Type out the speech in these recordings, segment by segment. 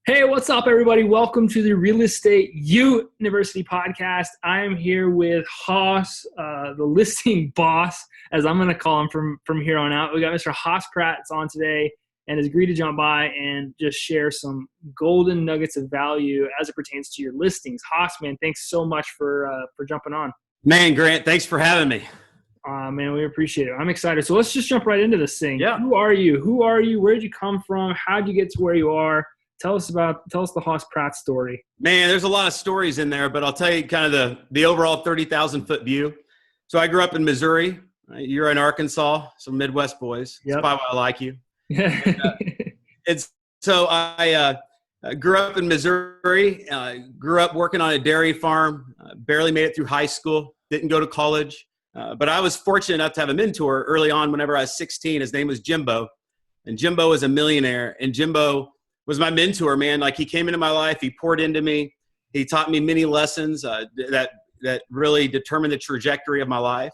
Hey, what's up, everybody? Welcome to the Real Estate University podcast. I am here with Hoss, the listing boss, as I'm going to call him from here on out. We got Mr. Hoss Pratt on today and has agreed to jump by and just share some golden nuggets of value as it pertains to your listings. Hoss, man, thanks so much for jumping on. Man, Grant, thanks for having me. Man, we appreciate it. I'm excited. So let's just jump right into this thing. Yeah. Who are you? Where did you come from? How did you get to where you are? Tell us the Hoss Pratt story. Man, there's a lot of stories in there, but I'll tell you kind of the overall 30,000 foot view. So I grew up in Missouri. You're in Arkansas, some Midwest boys. Yep. That's probably why I like you. Yeah. So I grew up in Missouri, grew up working on a dairy farm, barely made it through high school, didn't go to college. But I was fortunate enough to have a mentor early on whenever I was 16. His name was Jimbo. And Jimbo was a millionaire. And Jimbo was my mentor, man. Like, he came into my life, he poured into me, he taught me many lessons that really determined the trajectory of my life.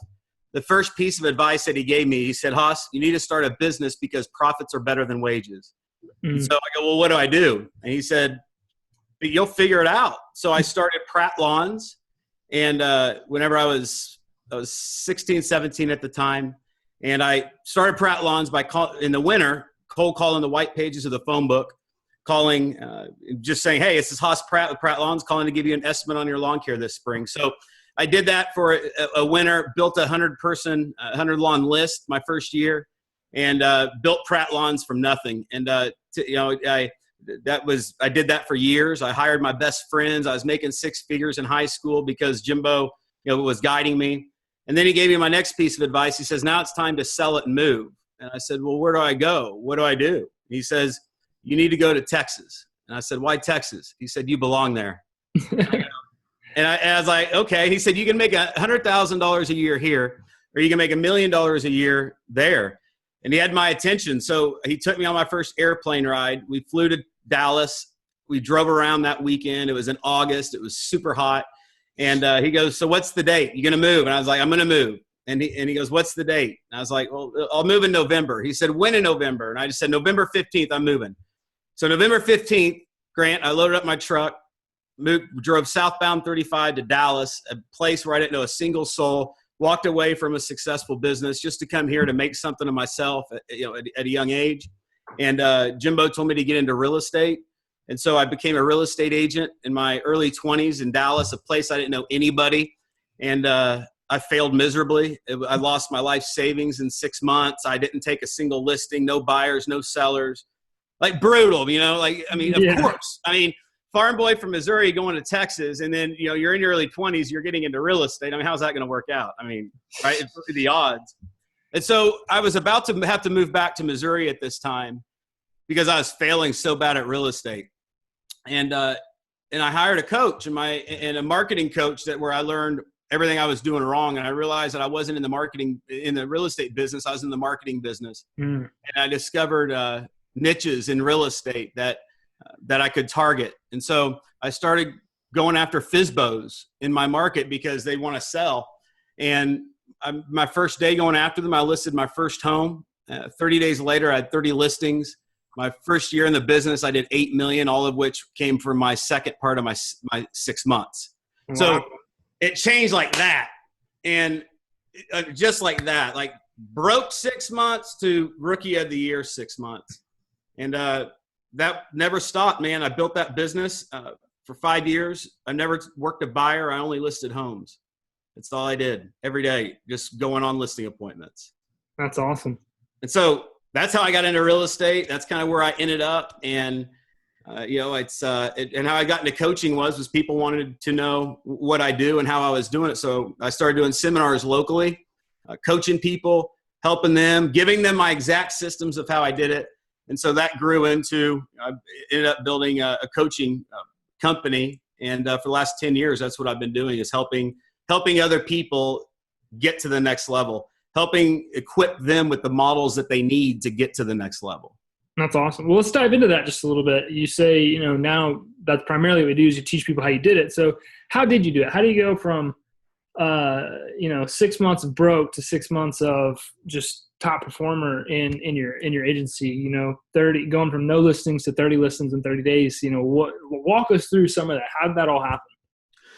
The first piece of advice that he gave me, he said, Hoss, you need to start a business because profits are better than wages. And so I go, well, what do I do? And he said, but you'll figure it out. So I started Pratt Lawns. And whenever I was 16, 17 at the time, and I started Pratt Lawns by in the winter, cold calling the white pages of the phone book, calling, just saying, hey, this is Hoss Pratt with Pratt Lawns, calling to give you an estimate on your lawn care this spring. So I did that for a winter, built a 100 lawn list my first year, and built Pratt Lawns from nothing. And I did that for years. I hired my best friends. I was making six figures in high school because Jimbo, was guiding me. And then he gave me my next piece of advice. He says, now it's time to sell it and move. And I said, well, where do I go? What do I do? And he says, you need to go to Texas. And I said, why Texas? He said, you belong there. And I was like, okay. He said, you can make $100,000 a year here, or you can make $1 million a year there. And he had my attention. So he took me on my first airplane ride. We flew to Dallas. We drove around that weekend. It was in August. It was super hot. And he goes, so what's the date? You going to move? And I was like, I'm going to move. And he goes, what's the date? And I was like, well, I'll move in November. He said, when in November? And I just said, November 15th, I'm moving. So November 15th, Grant, I loaded up my truck, drove southbound 35 to Dallas, a place where I didn't know a single soul, walked away from a successful business just to come here to make something of myself at a young age. And Jimbo told me to get into real estate. And so I became a real estate agent in my early 20s in Dallas, a place I didn't know anybody. And I failed miserably. I lost my life savings in 6 months. I didn't take a single listing, no buyers, no sellers. Like, brutal, of course. Farm boy from Missouri going to Texas, and then, you're in your early 20s, you're getting into real estate. how's that going to work out? Right? It's the odds. And so I was about to have to move back to Missouri at this time because I was failing so bad at real estate. And I hired a coach and a marketing coach where I learned everything I was doing wrong. And I realized that I wasn't in the real estate business. I was in the marketing business. And I discovered niches in real estate that I could target. And so I started going after FSBOs in my market because they want to sell. And my first day going after them, I listed my first home. 30 days later, I had 30 listings. My first year in the business, I did $8 million, all of which came from my second part of my 6 months. Wow. So it changed like that. And just like that, like broke 6 months to rookie of the year 6 months. And that never stopped, man. I built that business for 5 years. I never worked a buyer. I only listed homes. That's all I did every day, just going on listing appointments. That's awesome. And so that's how I got into real estate. That's kind of where I ended up. And, and how I got into coaching was people wanted to know what I do and how I was doing it. So I started doing seminars locally, coaching people, helping them, giving them my exact systems of how I did it. And so that grew into, I ended up building a coaching company. And for the last 10 years, that's what I've been doing, is helping other people get to the next level, helping equip them with the models that they need to get to the next level. That's awesome. Well, let's dive into that just a little bit. You say, now that's primarily what we do is you teach people how you did it. So how did you do it? How do you go from 6 months of broke to 6 months of just top performer in your agency, 30, going from no listings to 30 listings in 30 days, walk us through some of that. How did that all happen?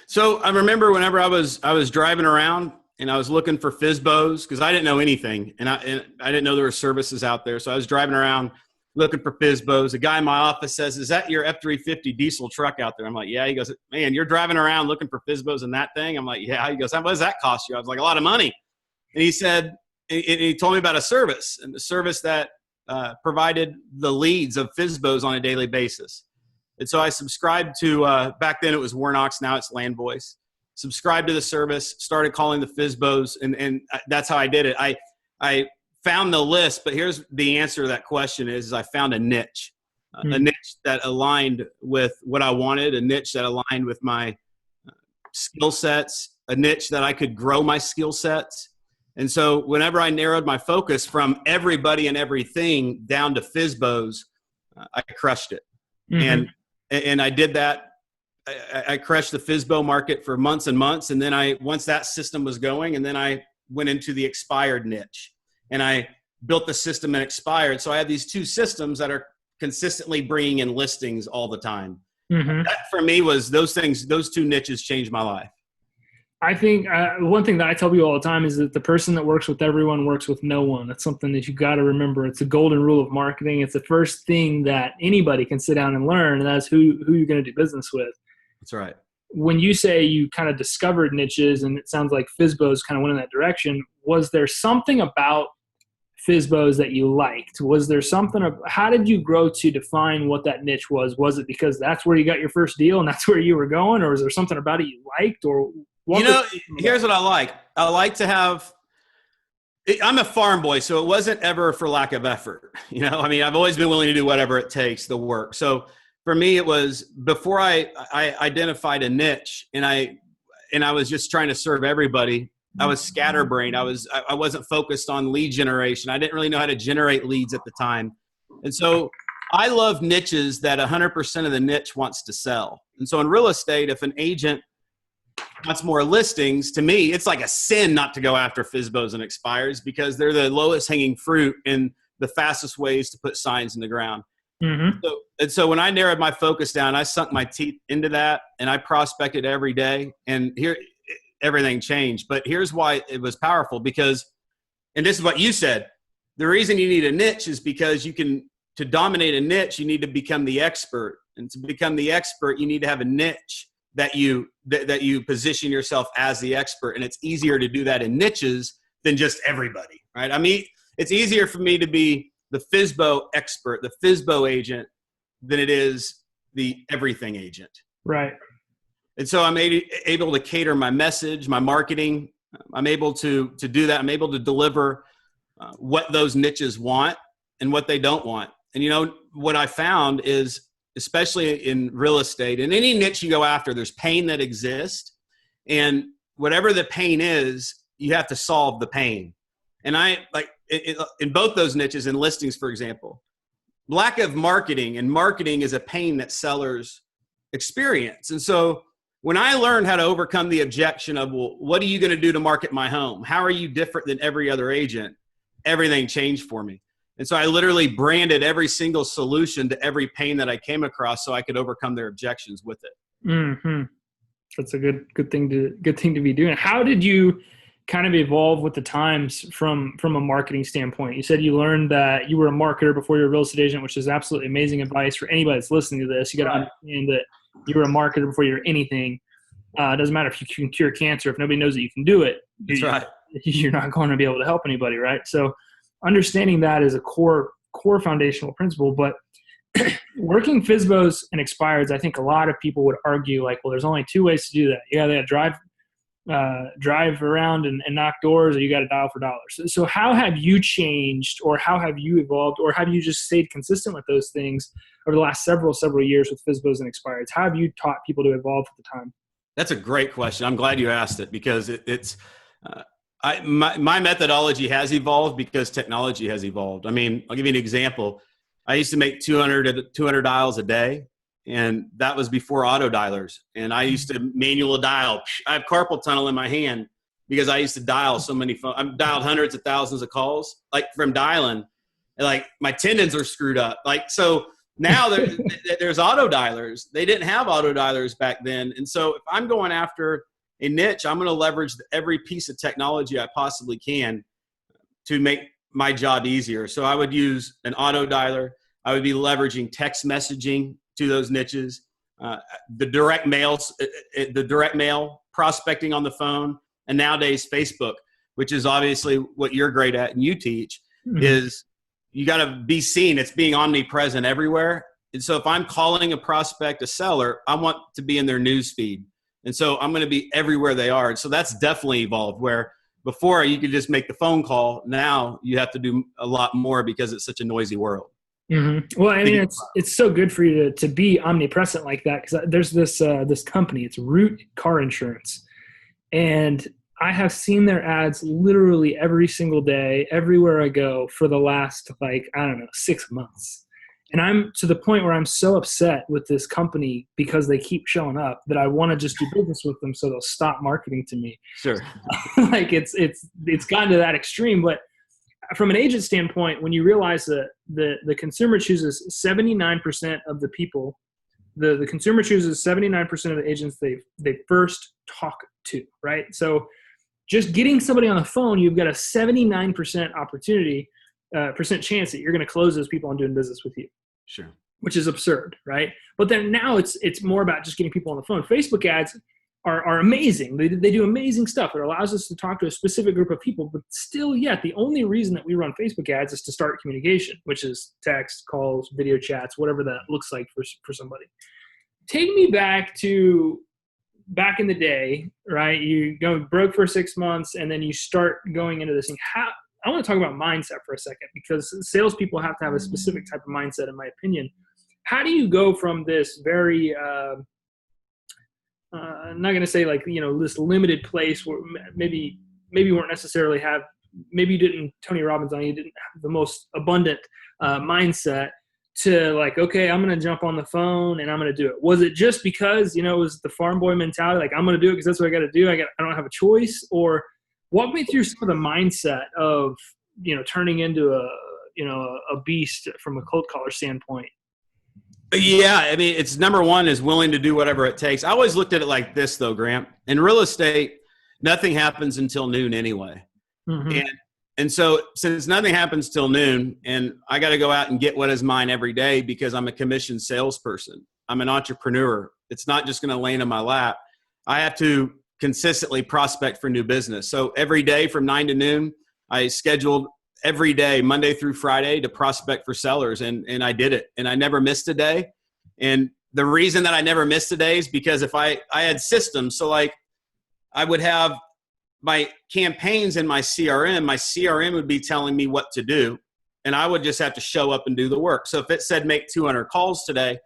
So I remember whenever I was driving around and I was looking for FSBOs, because I didn't know anything, and I didn't know there were services out there. So I was driving around looking for FSBOs. A guy in my office says, "Is that your F-350 diesel truck out there?" I'm like, "Yeah." He goes, "Man, you're driving around looking for FSBOs in that thing?" I'm like, "Yeah." He goes, "What does that cost you?" I was like, "A lot of money." And he said, he told me about a service, and the service that provided the leads of FSBOs on a daily basis. And so I subscribed to, back then it was Warnox, now it's Land Voice. Subscribed to the service, started calling the FSBOs, and that's how I did it. I found the list, but here's the answer to that question is I found a niche that aligned with what I wanted, a niche that aligned with my skill sets, a niche that I could grow my skill sets. And so whenever I narrowed my focus from everybody and everything down to FSBOs, I crushed it. Mm-hmm. And I did that. I crushed the FSBO market for months and months. And then once that system was going, and then I went into the expired niche, and I built the system and expired. So I have these two systems that are consistently bringing in listings all the time. Mm-hmm. That for me was those two niches changed my life. I think one thing that I tell people all the time is that the person that works with everyone works with no one. That's something that you got to remember. It's a golden rule of marketing. It's the first thing that anybody can sit down and learn, and that's who you're going to do business with. That's right. When you say you kind of discovered niches, and it sounds like FSBOs kind of went in that direction, was there something about FSBOs that you liked? Was there something how did you grow to define what that niche was? Was it because that's where you got your first deal and that's where you were going, or was there something about it you liked? Or here's what I like. I like to have – I'm a farm boy, so it wasn't ever for lack of effort. I've always been willing to do whatever it takes, the work. So for me, it was before I identified a niche and I was just trying to serve everybody. I was scatterbrained. I wasn't focused on lead generation. I didn't really know how to generate leads at the time. And so I love niches that 100% of the niche wants to sell. And so in real estate, if an agent wants more listings, to me, it's like a sin not to go after FSBOs and expires, because they're the lowest hanging fruit and the fastest ways to put signs in the ground. Mm-hmm. So when I narrowed my focus down, I sunk my teeth into that, and I prospected every day, and everything changed. But here's why it was powerful, because, and this is what you said, the reason you need a niche is because to dominate a niche, you need to become the expert. And to become the expert, you need to have a niche that you position yourself as the expert. And it's easier to do that in niches than just everybody, right? I mean, it's easier for me to be the FSBO expert, the FSBO agent, than it is the everything agent. Right. And so I'm able to cater my message, my marketing. I'm able to do that. I'm able to deliver what those niches want and what they don't want. And what I found is, especially in real estate, in any niche you go after, there's pain that exists. And whatever the pain is, you have to solve the pain. And in both those niches, in listings, for example, lack of marketing, and marketing is a pain that sellers experience. And so when I learned how to overcome the objection of, well, what are you going to do to market my home? How are you different than every other agent? Everything changed for me. And so I literally branded every single solution to every pain that I came across so I could overcome their objections with it. Mm-hmm. That's a good thing to be doing. How did you kind of evolve with the times from a marketing standpoint? You said you learned that you were a marketer before you were a real estate agent, which is absolutely amazing advice for anybody that's listening to this. You got to understand that you were a marketer before you were anything. It doesn't matter if you can cure cancer. If nobody knows that you can do it, that's right. You're not going to be able to help anybody, right? So understanding that is a core foundational principle. But working FSBOs and expireds, I think a lot of people would argue like, well, there's only two ways to do that. You got to drive around and knock doors, or you got to dial for dollars. So how have you changed, or how have you evolved, or have you just stayed consistent with those things over the last several years with FSBOs and expireds? How have you taught people to evolve at the time? That's a great question. I'm glad you asked it, because my methodology has evolved because technology has evolved. I mean, I'll give you an example. I used to make 200 dials a day, and that was before auto dialers. And I used to manual dial. I have carpal tunnel in my hand. because I used to dial so many phones. I've dialed hundreds of thousands of calls, like from dialing, and like my tendons are screwed up. Like, so now there's auto dialers. They didn't have auto dialers back then. And so if I'm going after a niche, I'm going to leverage every piece of technology I possibly can to make my job easier. So I would use an auto dialer. I would be leveraging text messaging to those niches, the direct mail prospecting on the phone, and nowadays Facebook, which is obviously what you're great at and you teach, is you got to be seen. It's being omnipresent everywhere. And so if I'm calling a prospect, a seller, I want to be in their news feed. And so I'm going to be everywhere they are. And so that's definitely evolved, where before you could just make the phone call. Now you have to do a lot more because it's such a noisy world. Well, I mean, it's so good for you to be omnipresent like that, because there's this company, it's Root Car Insurance, and I have seen their ads literally every single day, everywhere I go for the last, 6 months. And I'm to the point where I'm so upset with this company because they keep showing up that I want to just do business with them so they'll stop marketing to me. Sure. Like it's gotten to that extreme. But from an agent standpoint, when you realize that the consumer chooses 79% of the people, the consumer chooses 79% of the agents they first talk to, right? So just getting somebody on the phone, you've got a 79% opportunity, percent chance that you're going to close those people on doing business with you. Sure. Which is absurd, right? But then now it's more about just getting people on the phone. Facebook ads are amazing. They do amazing stuff. It allows us to talk to a specific group of people, but still yet the only reason that we run Facebook ads is to start communication, which is text, calls, video chats, whatever that looks like for somebody. Take me back in the day, right? You go broke for 6 months and then you start going into this thing. I want to talk about mindset for a second, because salespeople have to have a specific type of mindset, in my opinion. How do you go from this very, I'm not going to say this limited place where maybe weren't necessarily maybe you didn't, Tony Robbins on you didn't have the most abundant mindset to okay, I'm going to jump on the phone and I'm going to do it. Was it just because, it was the farm boy mentality, like I'm going to do it because that's what I got to do. I don't have a choice? Or walk me through some of the mindset of, turning into a beast from a cold collar standpoint. Yeah. I mean, it's number one is willing to do whatever it takes. I always looked at it like this though, Grant. In real estate, nothing happens until noon anyway. Mm-hmm. And so since nothing happens till noon and I got to go out and get what is mine every day because I'm a commissioned salesperson, I'm an entrepreneur. It's not just going to land in my lap. I have to consistently prospect for new business. So every day from 9 to noon, I scheduled every day, Monday through Friday, to prospect for sellers. And I did it. And I never missed a day. And the reason that I never missed a day is because if I had systems. So I would have my campaigns in my CRM would be telling me what to do. And I would just have to show up and do the work. So if it said make 200 calls today,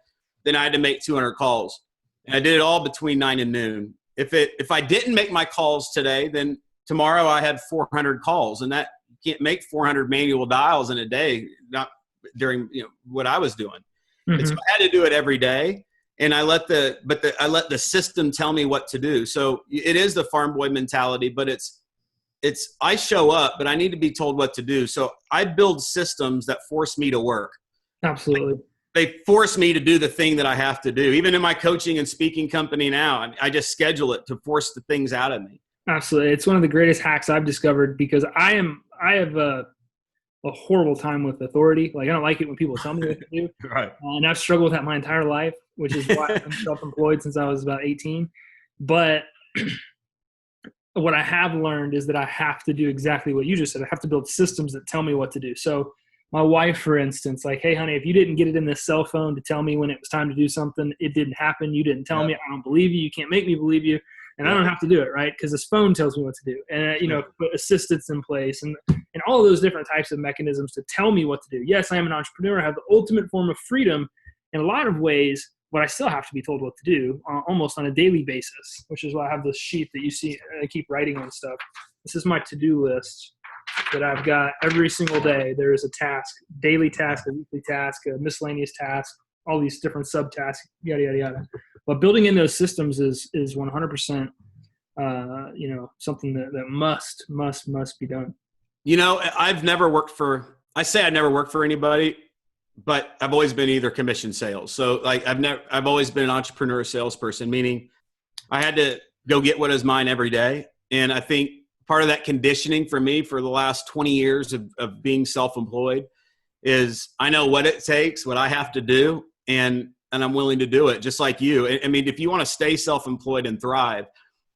then I had to make 200 calls. And I did it all between 9 and noon. If I didn't make my calls today, then tomorrow I had 400 calls, and that you can't make 400 manual dials in a day, not during what I was doing. Mm-hmm. And so I had to do it every day, and I let the system tell me what to do. So it is the farm boy mentality, but it's I show up, but I need to be told what to do. So I build systems that force me to work. Absolutely. They force me to do the thing that I have to do. Even in my coaching and speaking company now, I just schedule it to force the things out of me. Absolutely. It's one of the greatest hacks I've discovered, because I have a horrible time with authority. I don't like it when people tell me what to do. Right. And I've struggled with that my entire life, which is why I'm self-employed since I was about 18. But what I have learned is that I have to do exactly what you just said. I have to build systems that tell me what to do. So my wife, for instance, hey, honey, if you didn't get it in this cell phone to tell me when it was time to do something, it didn't happen. You didn't tell me. I don't believe you. You can't make me believe you. And I don't have to do it, right? Because this phone tells me what to do. And, put assistants in place and all of those different types of mechanisms to tell me what to do. Yes, I am an entrepreneur. I have the ultimate form of freedom in a lot of ways, but I still have to be told what to do almost on a daily basis, which is why I have this sheet that you see I keep writing on stuff. This is my to-do list that I've got every single day. There is a task, daily task, a weekly task, a miscellaneous task, all these different subtasks, yada, yada, yada. But building in those systems is 100% something that must be done. I've never worked for, I say I never worked for anybody, but I've always been either commission sales. So like I've always been an entrepreneur salesperson, meaning I had to go get what is mine every day. And I think part of that conditioning for me for the last 20 years of being self-employed is I know what it takes, what I have to do, and I'm willing to do it just like you. I mean, if you want to stay self-employed and thrive,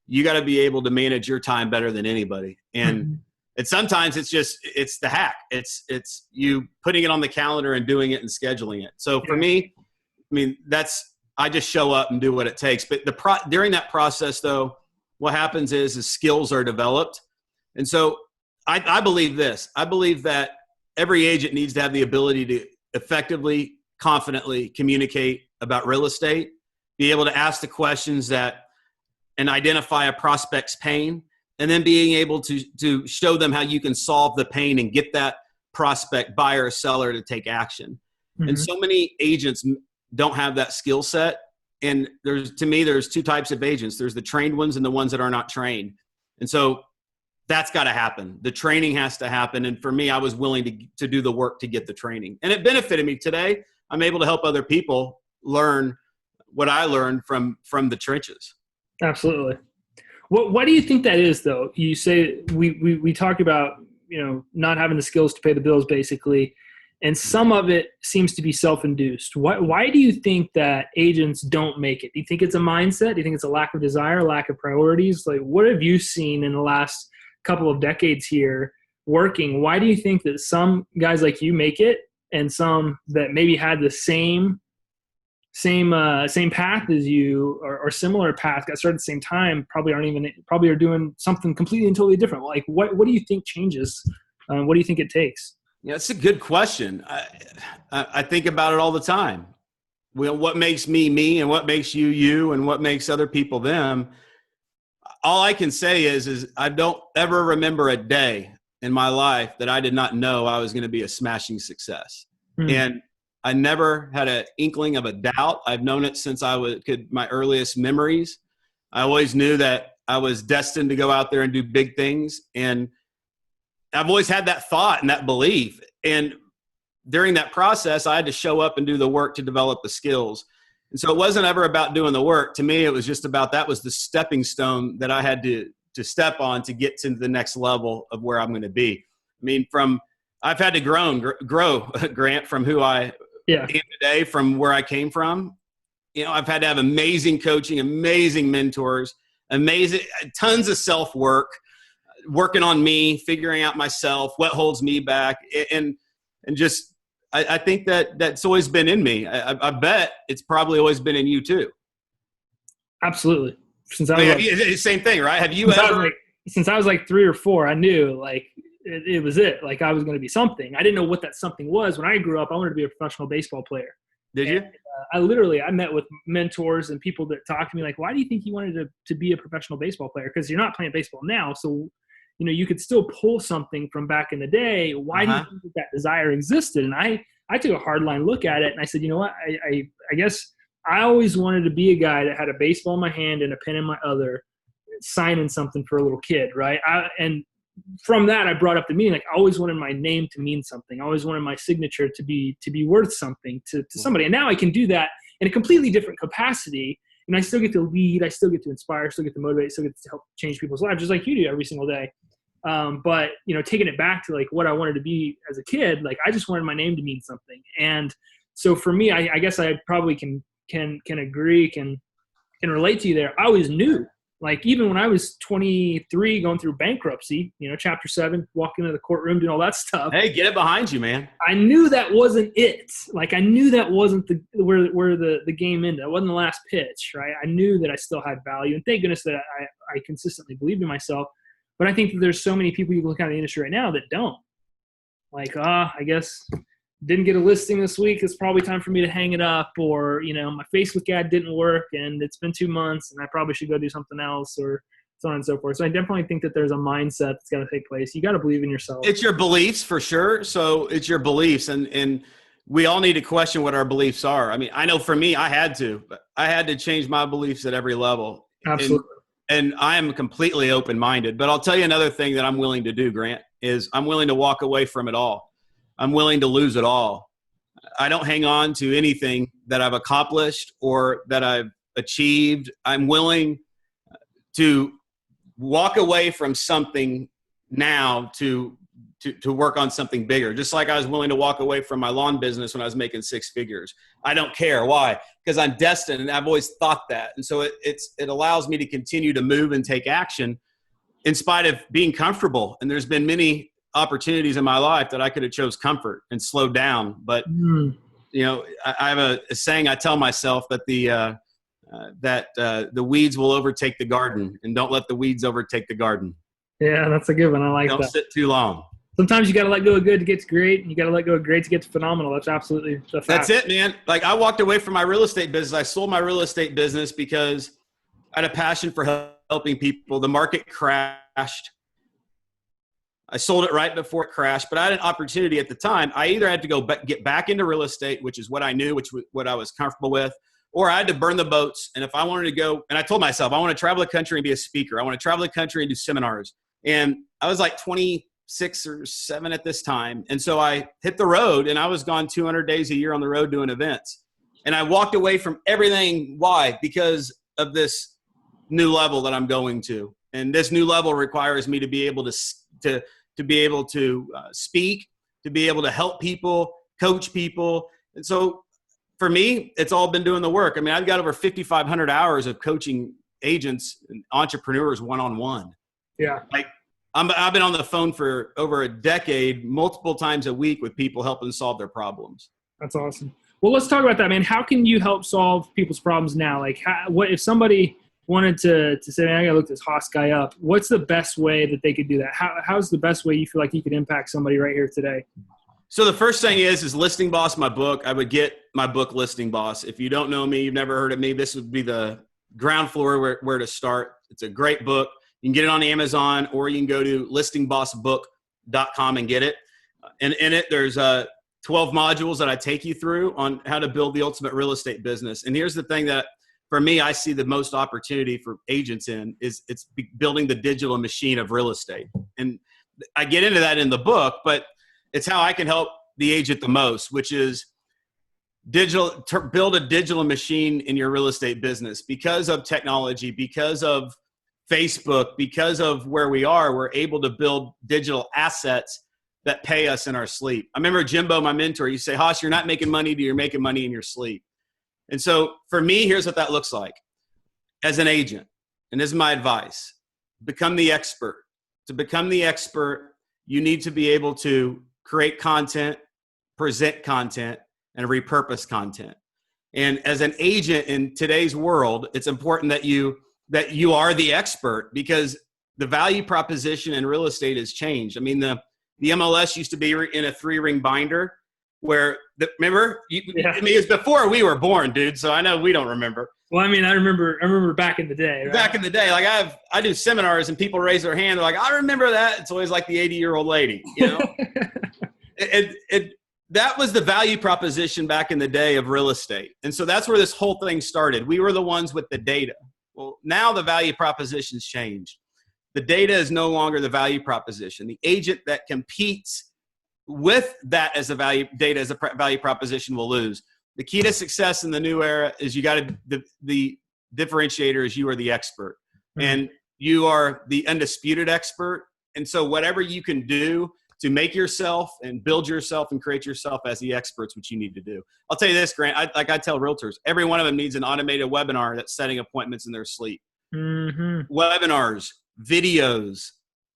you got to be able to manage your time better than anybody. And sometimes it's the hack. It's you putting it on the calendar and doing it and scheduling it. So for me, I mean, I just show up and do what it takes. But during that process though, what happens is skills are developed. And so I believe this. I believe that every agent needs to have the ability to effectively, confidently communicate about real estate, be able to ask the questions and identify a prospect's pain, and then being able to show them how you can solve the pain and get that prospect, buyer, or seller to take action. And so many agents don't have that skill set. And there's two types of agents. There's the trained ones and the ones that are not trained. And so that's got to happen. The training has to happen. And for me, I was willing to do the work to get the training. And it benefited me. Today, I'm able to help other people learn what I learned from the trenches. Absolutely. Why do you think that is, though? You say we talk about, not having the skills to pay the bills, basically, and some of it seems to be self-induced. Why do you think that agents don't make it? Do you think it's a mindset? Do you think it's a lack of desire, lack of priorities? Like, what have you seen in the last couple of decades here working? Why do you think that some guys like you make it and some that maybe had the same path as you or similar path, got started at the same time, probably are doing something completely and totally different? Like, what do you think changes? What do you think it takes? Yeah, it's a good question. I think about it all the time. Well, what makes me me, and what makes you you, and what makes other people them? All I can say is I don't ever remember a day in my life that I did not know I was going to be a smashing success. And I never had an inkling of a doubt. I've known it since my earliest memories. I always knew that I was destined to go out there and do big things. And I've always had that thought and that belief. And during that process, I had to show up and do the work to develop the skills. And so it wasn't ever about doing the work. To me, it was just about, that was the stepping stone that I had to step on to get to the next level of where I'm going to be. I mean, I've had to grow, Grant, from who I am today, from where I came from. I've had to have amazing coaching, amazing mentors, tons of self-work, working on me, figuring out myself, what holds me back. And just, I think that's always been in me. I bet it's probably always been in you too. Absolutely. Since same thing, right? Have you since I was like 3 or 4, I knew like it was it. Like I was going to be something. I didn't know what that something was. When I grew up, I wanted to be a professional baseball player. Did you? I met with mentors and people that talked to me like, why do you think you wanted to be a professional baseball player? Because you're not playing baseball now. So, you could still pull something from back in the day. Why do you think that desire existed? And I took a hard line look at it, and I said, you know what? I guess I always wanted to be a guy that had a baseball in my hand and a pen in my other, signing something for a little kid, right? And from that, I brought up the meaning. Like, I always wanted my name to mean something. I always wanted my signature to be worth something to somebody. And now I can do that in a completely different capacity. And I still get to lead. I still get to inspire. Still get to motivate. Still get to help change people's lives, just like you do every single day. But taking it back to like what I wanted to be as a kid, like I just wanted my name to mean something. And so for me, I guess I probably can agree, can relate to you there. I always knew, like, even when I was 23 going through bankruptcy, Chapter 7, walking into the courtroom, doing all that stuff. Hey, get it behind you, man. I knew that wasn't it. Like, I knew that wasn't where the game ended. It wasn't the last pitch, right? I knew that I still had value. And thank goodness that I consistently believed in myself. But I think that there's so many people you can look at in the industry right now that don't. Like, I guess didn't get a listing this week. It's probably time for me to hang it up. Or, my Facebook ad didn't work and it's been 2 months and I probably should go do something else, or so on and so forth. So I definitely think that there's a mindset that's got to take place. You got to believe in yourself. It's your beliefs for sure. So it's your beliefs. And we all need to question what our beliefs are. I mean, I know for me, I had to change my beliefs at every level. Absolutely. and I am completely open-minded. But I'll tell you another thing that I'm willing to do, Grant, is I'm willing to walk away from it all. I'm willing to lose it all. I don't hang on to anything that I've accomplished or that I've achieved. I'm willing to walk away from something now to work on something bigger. Just like I was willing to walk away from my lawn business when I was making six figures. I don't care. Why? Because I'm destined, and I've always thought that. And so it allows me to continue to move and take action in spite of being comfortable. And there's been many opportunities in my life that I could have chose comfort and slowed down. But, you know, I have a saying I tell myself that the weeds will overtake the garden, and don't let the weeds overtake the garden. Yeah, that's a good one. I like that. Don't sit too long. Sometimes you got to let go of good to get to great, and you got to let go of great to get to phenomenal. That's absolutely the fact. That's it, man. Like, I walked away from my real estate business. I sold my real estate business because I had a passion for helping people. The market crashed. I sold it right before it crashed, but I had an opportunity at the time. I either had to go get back into real estate, which is what I knew, what I was comfortable with, or I had to burn the boats. And if I wanted to go, and I told myself, I want to travel the country and be a speaker. I want to travel the country and do seminars. And I was like 26 or 7 at this time. And so I hit the road, and I was gone 200 days a year on the road doing events. And I walked away from everything. Why? Because of this new level that I'm going to. And this new level requires me to be able to be able to speak, to be able to help people, coach people. And so for me, it's all been doing the work. I mean, I've got over 5,500 hours of coaching agents and entrepreneurs one-on-one. Yeah. Like, I've been on the phone for over a decade, multiple times a week with people helping solve their problems. That's awesome. Well, let's talk about that, man. How can you help solve people's problems now? Like, what if somebody wanted to say, man, I gotta look this Hoss guy up. What's the best way that they could do that? How's the best way you feel like you could impact somebody right here today? So the first thing is Listing Boss, my book. I would get my book, Listing Boss. If you don't know me, you've never heard of me, this would be the ground floor where to start. It's a great book. You can get it on Amazon, or you can go to listingbossbook.com and get it. And in it, there's 12 modules that I take you through on how to build the ultimate real estate business. And here's the thing that, for me, I see the most opportunity for agents in is it's building the digital machine of real estate. And I get into that in the book, but it's how I can help the agent the most, which is build a digital machine in your real estate business. Because of technology, because of Facebook, because of where we are, we're able to build digital assets that pay us in our sleep. I remember Jimbo, my mentor, you say, Hoss, you're not making money till you're making money in your sleep. And so for me, here's what that looks like. As an agent, and this is my advice, become the expert. To become the expert, you need to be able to create content, present content, and repurpose content. And as an agent in today's world, it's important that you are the expert, because the value proposition in real estate has changed. I mean, the MLS used to be in a 3-ring binder. Where remember? I mean, it's before we were born, dude. So I know we don't remember. Well, I mean, I remember back in the day. Right? Back in the day, like I do seminars and people raise their hand. They're like, I remember that. It's always like the 80-year-old lady, you know. That was the value proposition back in the day of real estate, and so that's where this whole thing started. We were the ones with the data. Well, now the value proposition's changed. The data is no longer the value proposition. The agent that competes with that as a data as a value proposition will lose. The key to success in the new era is you got to, the differentiator is you are the expert, and you are the undisputed expert. And so whatever you can do to make yourself and build yourself and create yourself as the experts, which you need to do. I'll tell you this, Grant, I tell realtors, every one of them needs an automated webinar that's setting appointments in their sleep. Webinars, videos,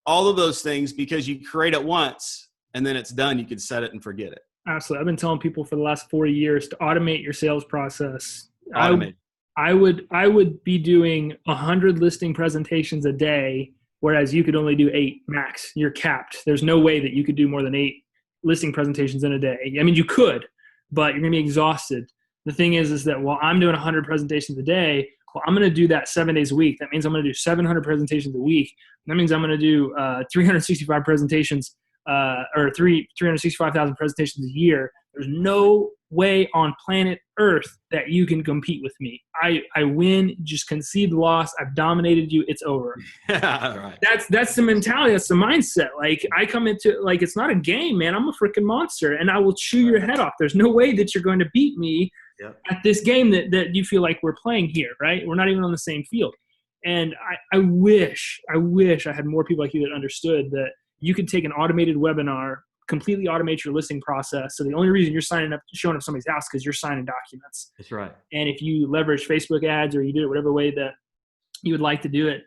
all of those things, because you create it once, and then it's done. You can set it and forget it. Absolutely. I've been telling people for the last 4 years to automate your sales process. Automate. I would be doing 100 listing presentations a day, whereas you could only do 8 max. You're capped. There's no way that you could do more than 8 listing presentations in a day. I mean, you could, but you're going to be exhausted. The thing is that while I'm doing 100 presentations a day, well, I'm going to do that 7 days a week. That means I'm going to do 700 presentations a week. That means I'm going to do 365 presentations or 365,000 presentations a year. There's no way on planet Earth that you can compete with me. I win. Just concede the loss. I've dominated you. It's over. Right. That's the mentality. That's the mindset. Like, I come into, like, it's not a game, man. I'm a freaking monster, and I will chew your head off. There's no way that you're going to beat me at this game that you feel like we're playing here, right? We're not even on the same field. And I wish I had more people like you that understood that you could take an automated webinar, completely automate your listing process. So the only reason you're showing up at somebody's house because you're signing documents. That's right. And if you leverage Facebook ads or you do it whatever way that you would like to do it,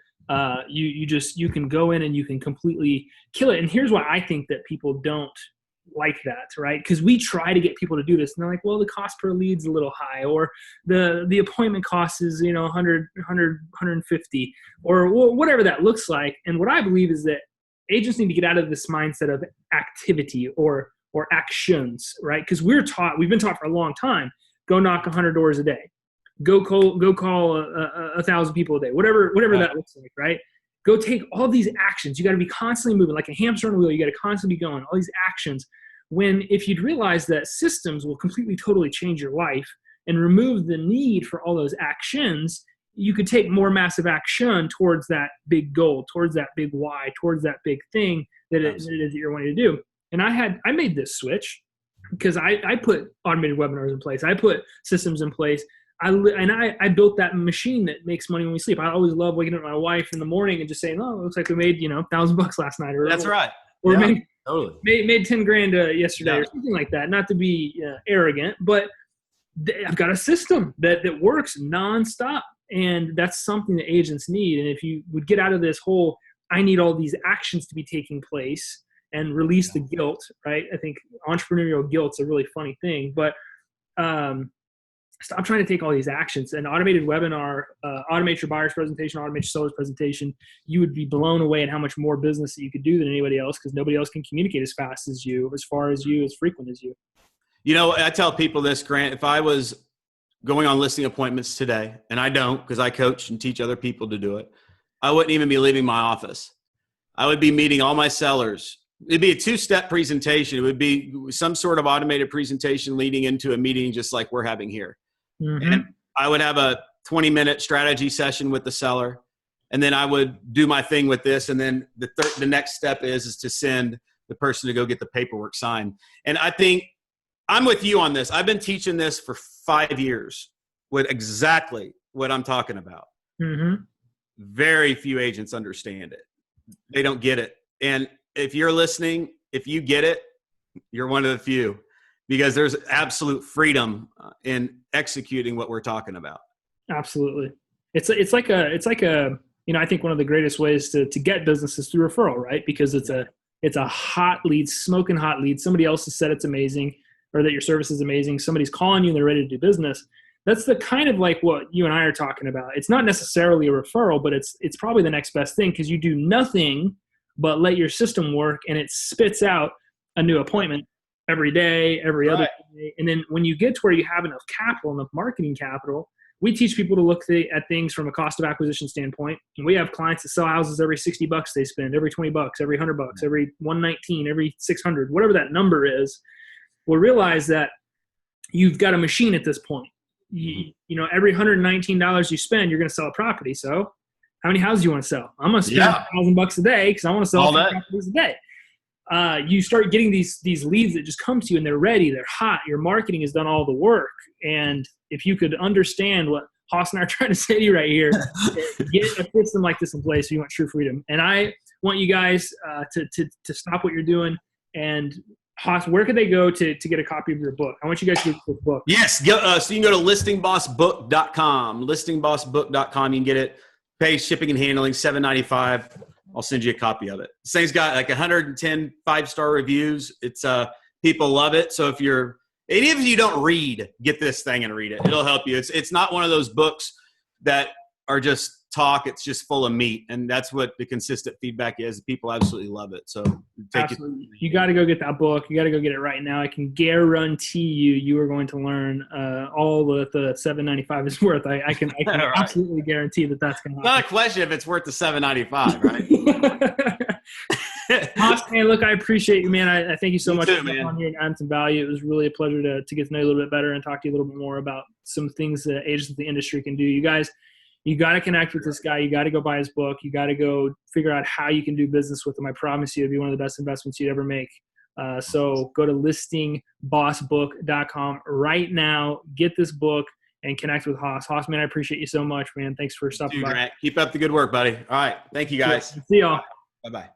you can go in and you can completely kill it. And here's why I think that people don't like that, right? Because we try to get people to do this, and they're like, well, the cost per lead's a little high, or the appointment cost is 150, or whatever that looks like. And what I believe is that agents need to get out of this mindset of activity or actions, right? Because we've been taught for a long time, go knock 100 doors a day, go call 1,000 people a day, whatever that looks like, right? Go take all these actions. You got to be constantly moving like a hamster on a wheel. You got to constantly be going, all these actions. When if you'd realize that systems will completely, totally change your life and remove the need for all those actions, you could take more massive action towards that big goal, towards that big why, towards that big thing that it is that you're wanting to do. And I made this switch because I put automated webinars in place. I put systems in place. I built that machine that makes money when we sleep. I always love waking up my wife in the morning and just saying, "Oh, it looks like we made $1,000 last night." That's right. Or yeah, made 10 grand yesterday, or something like that. Not to be arrogant, but I've got a system that works nonstop, and that's something that agents need. And if you would get out of this whole, I need all these actions to be taking place, and release the guilt, right? I think entrepreneurial guilt's a really funny thing, but stop trying to take all these actions. An automated webinar, automate your buyer's presentation, automate your seller's presentation. You would be blown away at how much more business that you could do than anybody else, because nobody else can communicate as fast as you, as far as you, as frequent as you. I tell people this, Grant, if I was going on listing appointments today, and I don't because I coach and teach other people to do it, I wouldn't even be leaving my office. I would be meeting all my sellers. It'd be a 2-step presentation. It would be some sort of automated presentation leading into a meeting just like we're having here. Mm-hmm. And I would have a 20-minute strategy session with the seller, and then I would do my thing with this. And then the next step is to send the person to go get the paperwork signed. And I think I'm with you on this. I've been teaching this for 5 years with exactly what I'm talking about. Mm-hmm. Very few agents understand it. They don't get it. And if you're listening, if you get it, you're one of the few. Because there's absolute freedom in executing what we're talking about. Absolutely. It's like a I think one of the greatest ways to get business is through referral, right? Because it's a hot lead, smoking hot lead. Somebody else has said it's amazing, or that your service is amazing. Somebody's calling you and they're ready to do business. That's the kind of like what you and I are talking about. It's not necessarily a referral, but it's probably the next best thing, because you do nothing but let your system work, and it spits out a new appointment every day, every other day. And then when you get to where you have enough capital, enough marketing capital, we teach people to look at things from a cost of acquisition standpoint. And we have clients that sell houses every $60 they spend, every $20, every $100, every $119, every $600, whatever that number is. We'll realize that you've got a machine at this point. Every $119 you spend, you're going to sell a property. So how many houses do you want to sell? I'm going to spend $1,000 a day because I want to sell 3 properties a day. You start getting these leads that just come to you, and they're ready, they're hot. Your marketing has done all the work. And if you could understand what Hoss and I are trying to say to you right here, get a system like this in place if you want true freedom. And I want you guys to stop what you're doing. And Hoss, where could they go to get a copy of your book? I want you guys to get the book. Yes. So you can go to listingbossbook.com. Listingbossbook.com. You can get it. Pay shipping and handling, $7.95. I'll send you a copy of it. This thing's got like 110 5-star reviews. It's people love it. So even if you don't read, get this thing and read it. It'll help you. It's not one of those books that are just talk. It's just full of meat, and that's what the consistent feedback is. People absolutely love it. So you got to go get that book. You got to go get it right now. I can guarantee you are going to learn all that the $7.95 is worth. I can right. Absolutely guarantee that's going to happen. Not a question if it's worth the $7.95, right? Hoss, man, look, I appreciate you, man. I thank you so Me much too, for coming man. on here and adding some value. It was really a pleasure to get to know you a little bit better and talk to you a little bit more about some things that agents of the industry can do. You guys, you got to connect with this guy. You got to go buy his book. You got to go figure out how you can do business with him. I promise you, it'll be one of the best investments you'd ever make. So go to listingbossbook.com right now. Get this book and connect with Hoss. Hoss, man, I appreciate you so much, man. Thanks for stopping by. Grant. Keep up the good work, buddy. All right. Thank you, guys. See y'all. Bye-bye.